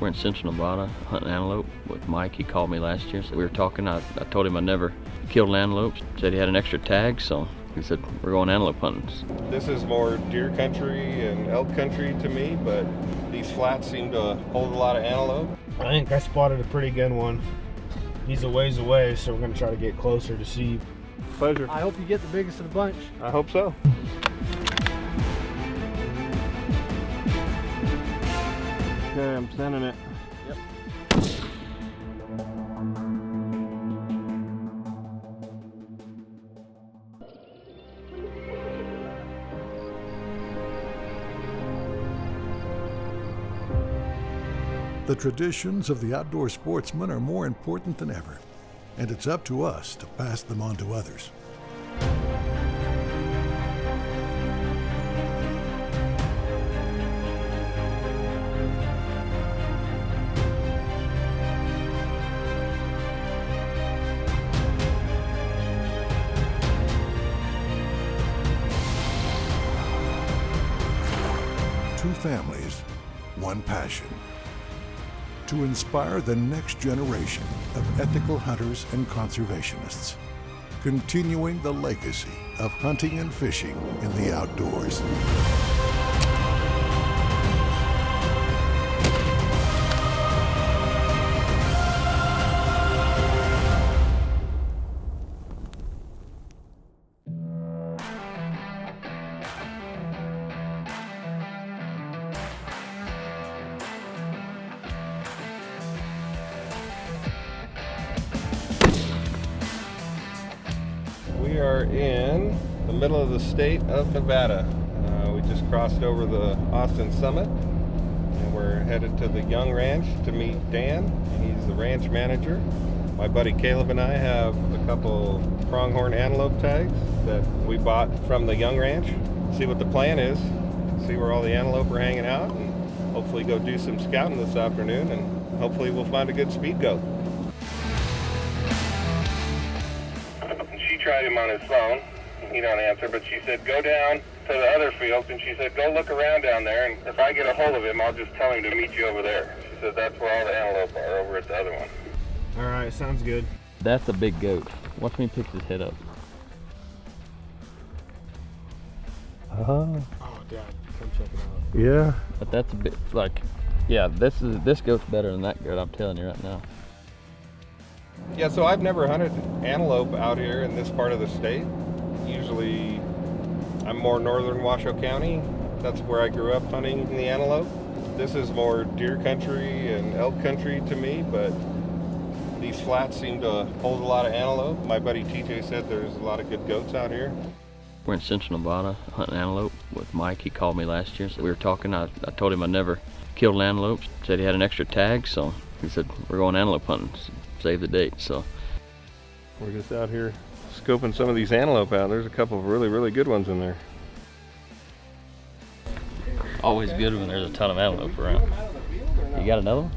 We're in Central Nevada hunting antelope with Mike. He called me last year, so we were talking. I told him I never killed an antelope. Said he had an extra tag, so he said we're going antelope hunting. This is more deer country and elk country to me, but these flats seem to hold a lot of antelope. I think I spotted a pretty good one. He's a ways away, so we're going to try to get closer to see. Pleasure. I hope you get the biggest of the bunch. I hope so. Okay, I'm sending it. Yep. The traditions of the outdoor sportsman are more important than ever, and it's up to us to pass them on to others. Two families, one passion. To inspire the next generation of ethical hunters and conservationists, continuing the legacy of hunting and fishing in the outdoors. We are in the middle of the state of Nevada. We just crossed over the Austin Summit, and we're headed to the Young Ranch to meet Dan. He's the ranch manager. My buddy Caleb and I have a couple pronghorn antelope tags that we bought from the Young Ranch. See what the plan is, see where all the antelope are hanging out, and hopefully go do some scouting this afternoon, and hopefully we'll find a good speed goat. She tried him on his phone. He don't answer, but she said, go down to the other fields, and she said, go look around down there, and if I get a hold of him, I'll just tell him to meet you over there. She said, that's where all the antelope are, over at the other one. All right, sounds good. That's a big goat. Watch me pick his head up. Oh, Dad, come check it out. Yeah. But that's a bit like, yeah, this goat's better than that goat. I'm telling you right now. Yeah, so I've never hunted antelope out here in this part of the state. Usually I'm more northern Washoe County. That's where I grew up hunting the antelope. This is more deer country and elk country to me, but these flats seem to hold a lot of antelope. My buddy TJ said there's a lot of good goats out here. We're in Central Nevada hunting antelope with Mike. He called me last year, so we were talking. I told him I never killed an antelope. Said he had an extra tag, so he said we're going antelope hunting. Save the date. So we're just out here scoping some of these antelope out. There's a couple of really, really good ones in there. Always good when there's a ton of antelope around. You got another one?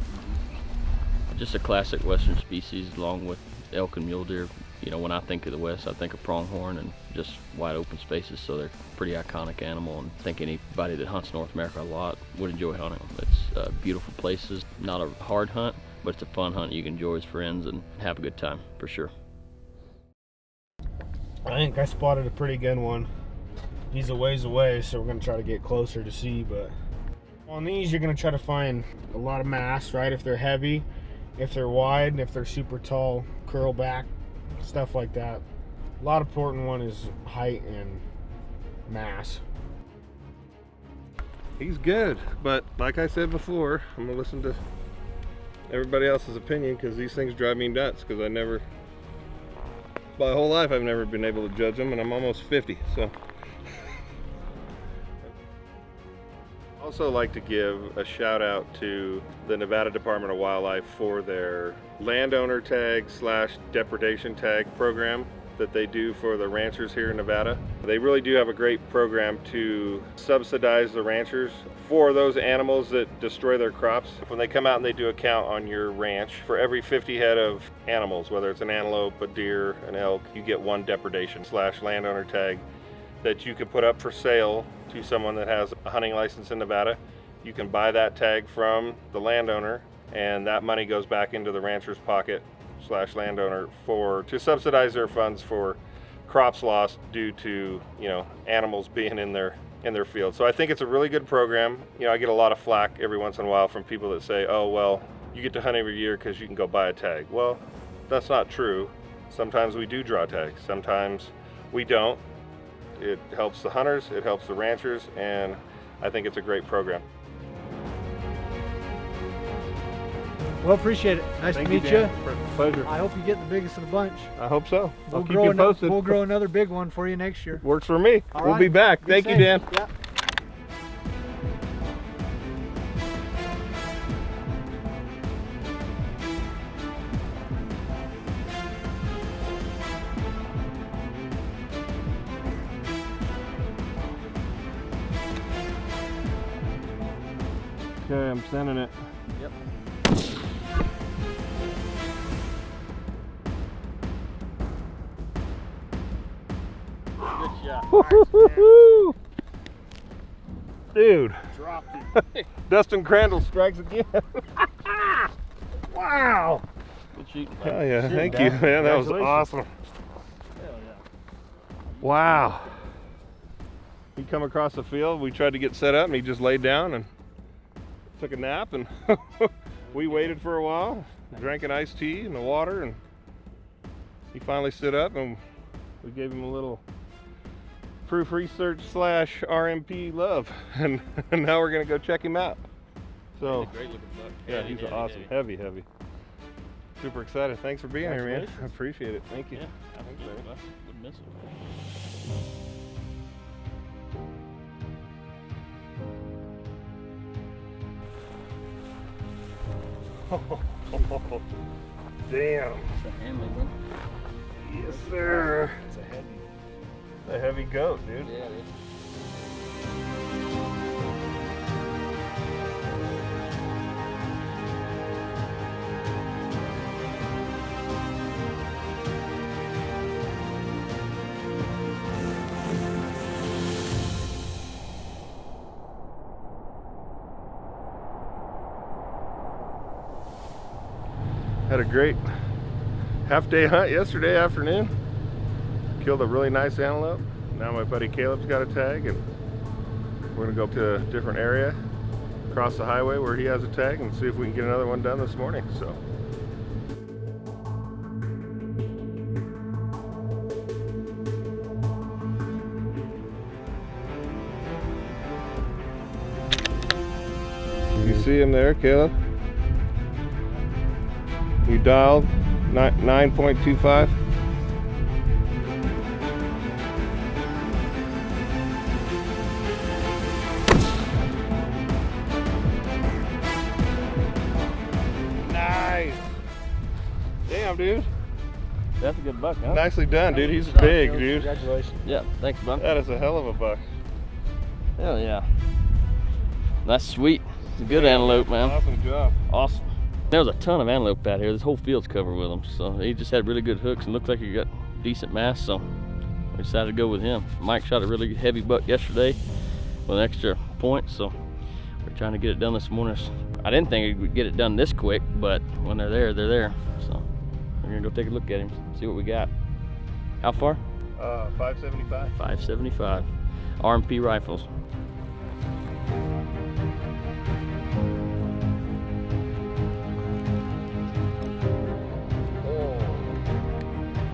Just a classic western species along with elk and mule deer. You know, when I think of the West, I think of pronghorn and just wide open spaces, so they're a pretty iconic animal, and I think anybody that hunts North America a lot would enjoy hunting them. It's beautiful places, not a hard hunt, but it's a fun hunt you can enjoy with friends and have a good time, for sure. I think I spotted a pretty good one. He's a ways away, so we're going to try to get closer to see, but on these you're going to try to find a lot of mass, right? If they're heavy, if they're wide, and if they're super tall, curl back, stuff like that. A lot of important one is height and mass. He's good, but like I said before, I'm gonna listen to everybody else's opinion because these things drive me nuts because my whole life I've never been able to judge them, and I'm almost 50, so. Also like to give a shout out to the Nevada Department of Wildlife for their landowner tag / depredation tag program that they do for the ranchers here in Nevada. They really do have a great program to subsidize the ranchers for those animals that destroy their crops. When they come out and they do a count on your ranch, for every 50 head of animals, whether it's an antelope, a deer, an elk, you get one depredation / landowner tag that you could put up for sale to someone that has a hunting license in Nevada. You can buy that tag from the landowner and that money goes back into the rancher's pocket / landowner to subsidize their funds for crops lost due to, you know, animals being in their field. So I think it's a really good program. You know, I get a lot of flack every once in a while from people that say, oh, well, you get to hunt every year because you can go buy a tag. Well, that's not true. Sometimes we do draw tags, sometimes we don't. It helps the hunters, it helps the ranchers, and I think it's a great program. Well, appreciate it. Nice to meet you. Pleasure. I hope you get the biggest of the bunch. I hope so. I'll keep grow you posted. We'll grow another big one for you next year. Works for me. All we'll right. be back. Be Thank you, safe. Dan. Yeah. Okay, I'm sending it. Yep. Good shot. Woo-hoo-hoo-hoo! Dude, Dropped it. Dustin Crandall strikes again. Wow. Good shooting. Hell yeah, Shooting, thank you, Dan. man. That was Congratulations. awesome. Hell yeah. Wow. He come across the field, we tried to get set up, and he just laid down and took a nap, and we waited for a while, drank an iced tea and the water, and he finally stood up, and we gave him a little proof research / RMP love, and now we're gonna go check him out. So He's a great looking buck. yeah, Heavy, he's heavy, awesome, heavy. heavy. Super excited. Thanks for being here, man. Congratulations. I appreciate it. Thank you. Yeah, absolutely. Wouldn't miss it. Damn. It's a handling one. Yes, sir. It's a A heavy goat, dude. Yeah, it is. Had a great half-day hunt yesterday afternoon. Killed a really nice antelope. Now my buddy Caleb's got a tag, and we're gonna go up to a different area across the highway where he has a tag and see if we can get another one done this morning. So. You see him there, Caleb? You dialed 9.25. Nice. Damn, dude. That's a good buck, huh? Nicely done, dude. He's Shot, big, Caleb. dude. Congratulations. Yeah, thanks, bud. That is a hell of a buck. Hell yeah. That's sweet. It's a good antelope, man. Awesome job. Awesome. There was a ton of antelope out here. This whole field's covered with them. So he just had really good hooks and looked like he got decent mass. So we decided to go with him. Mike shot a really heavy buck yesterday with an extra point. So we're trying to get it done this morning. I didn't think we'd get it done this quick, but when they're there, they're there. So we're gonna go take a look at him, see what we got. How far? 575. 575. RMP rifles.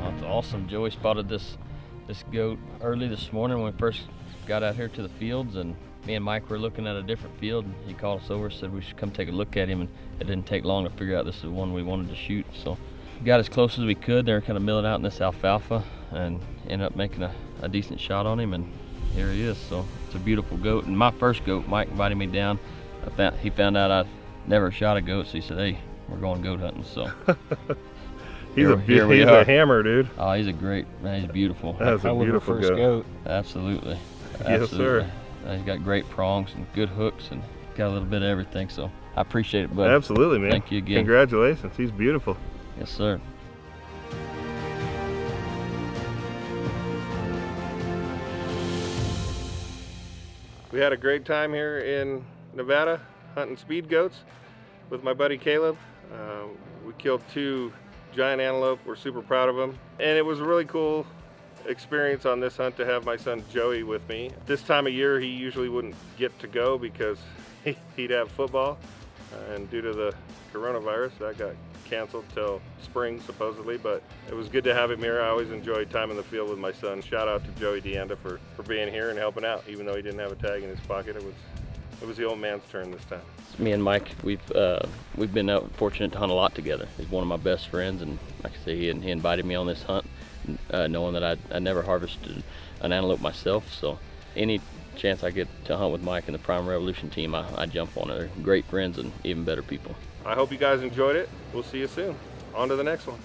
That's awesome. Joey spotted this goat early this morning when we first got out here to the fields, and me and Mike were looking at a different field, and he called us over, said we should come take a look at him, and it didn't take long to figure out this is the one we wanted to shoot. So we got as close as we could. They were kind of milling out in this alfalfa and ended up making a decent shot on him, and here he is. So it's a beautiful goat. And my first goat, Mike invited me down. He found out I never shot a goat, so he said, hey, we're going goat hunting. So He's Here we he's are. a hammer, dude. oh, he's a great man. He's beautiful. That's a That was our beautiful first goat. goat. Absolutely. Yes, sir. He's got great prongs and good hooks and got a little bit of everything. So I appreciate it, bud. Absolutely, man. Thank you again. Congratulations. He's beautiful. Yes, sir. We had a great time here in Nevada hunting speed goats. with my buddy Caleb. We killed 2 giant antelope. We're super proud of them. And it was a really cool experience on this hunt to have my son Joey with me. This time of year he usually wouldn't get to go because he'd have football, and due to the coronavirus that got canceled till spring supposedly, but it was good to have him here. I always enjoyed time in the field with my son. Shout out to Joey DeAnda for being here and helping out, even though he didn't have a tag in his pocket. It was the old man's turn this time. Me and Mike, we've been fortunate to hunt a lot together. He's one of my best friends, and like I say, he invited me on this hunt, knowing that I never harvested an antelope myself. So any chance I get to hunt with Mike and the Prime Revolution team, I jump on it. They're great friends and even better people. I hope you guys enjoyed it. We'll see you soon. On to the next one.